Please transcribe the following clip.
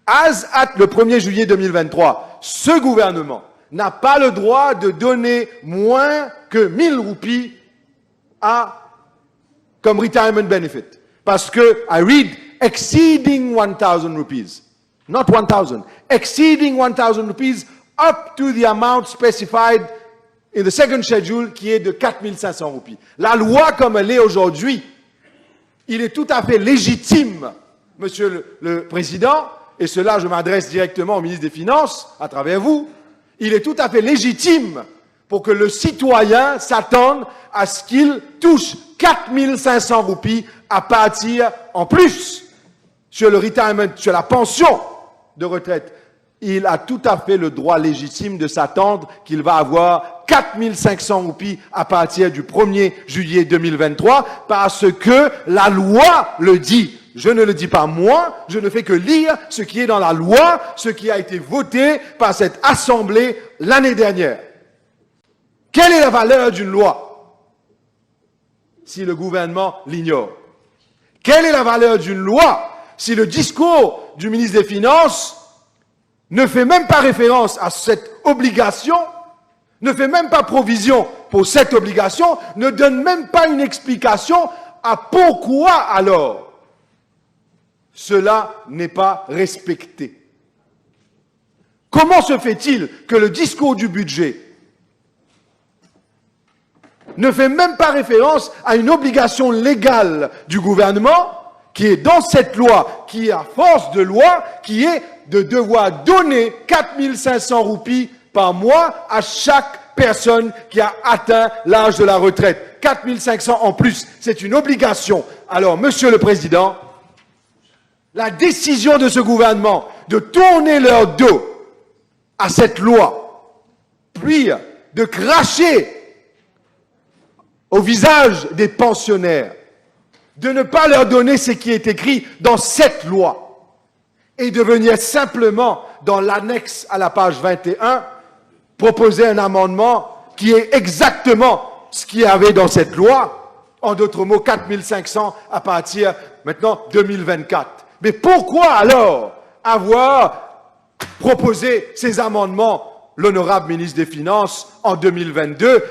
As at le 1er juillet 2023, ce gouvernement n'a pas le droit de donner moins que 1000 roupies comme retirement benefit. Parce que, I read, exceeding 1000 rupees. Not 1000. Exceeding 1000 rupees up to the amount specified in the second schedule, qui est de 4500 roupies. La loi comme elle est aujourd'hui, il est tout à fait légitime, Monsieur le Président, et cela je m'adresse directement au ministre des Finances, à travers vous, il est tout à fait légitime pour que le citoyen s'attende à ce qu'il touche 4500 roupies à partir en plus sur le retirement, sur la pension de retraite. Il a tout à fait le droit légitime de s'attendre qu'il va avoir 4500 roupies à partir du 1er juillet 2023 parce que la loi le dit. Je ne le dis pas moi, je ne fais que lire ce qui est dans la loi, ce qui a été voté par cette Assemblée l'année dernière. Quelle est la valeur d'une loi si le gouvernement l'ignore? Quelle est la valeur d'une loi si le discours du ministre des Finances ne fait même pas référence à cette obligation, ne fait même pas provision pour cette obligation, ne donne même pas une explication à pourquoi alors cela n'est pas respecté. Comment se fait-il que le discours du budget ne fait même pas référence à une obligation légale du gouvernement qui est dans cette loi, qui est à force de loi, qui est de devoir donner 4500 roupies par mois à chaque personne qui a atteint l'âge de la retraite. 4500 en plus, c'est une obligation. Alors, Monsieur le Président, la décision de ce gouvernement de tourner leur dos à cette loi, puis de cracher au visage des pensionnaires, de ne pas leur donner ce qui est écrit dans cette loi et de venir simplement dans l'annexe à la page 21 proposer un amendement qui est exactement ce qu'il y avait dans cette loi, en d'autres mots 4500 à partir maintenant 2024. Mais pourquoi alors avoir proposé ces amendements, l'honorable ministre des Finances, en 2022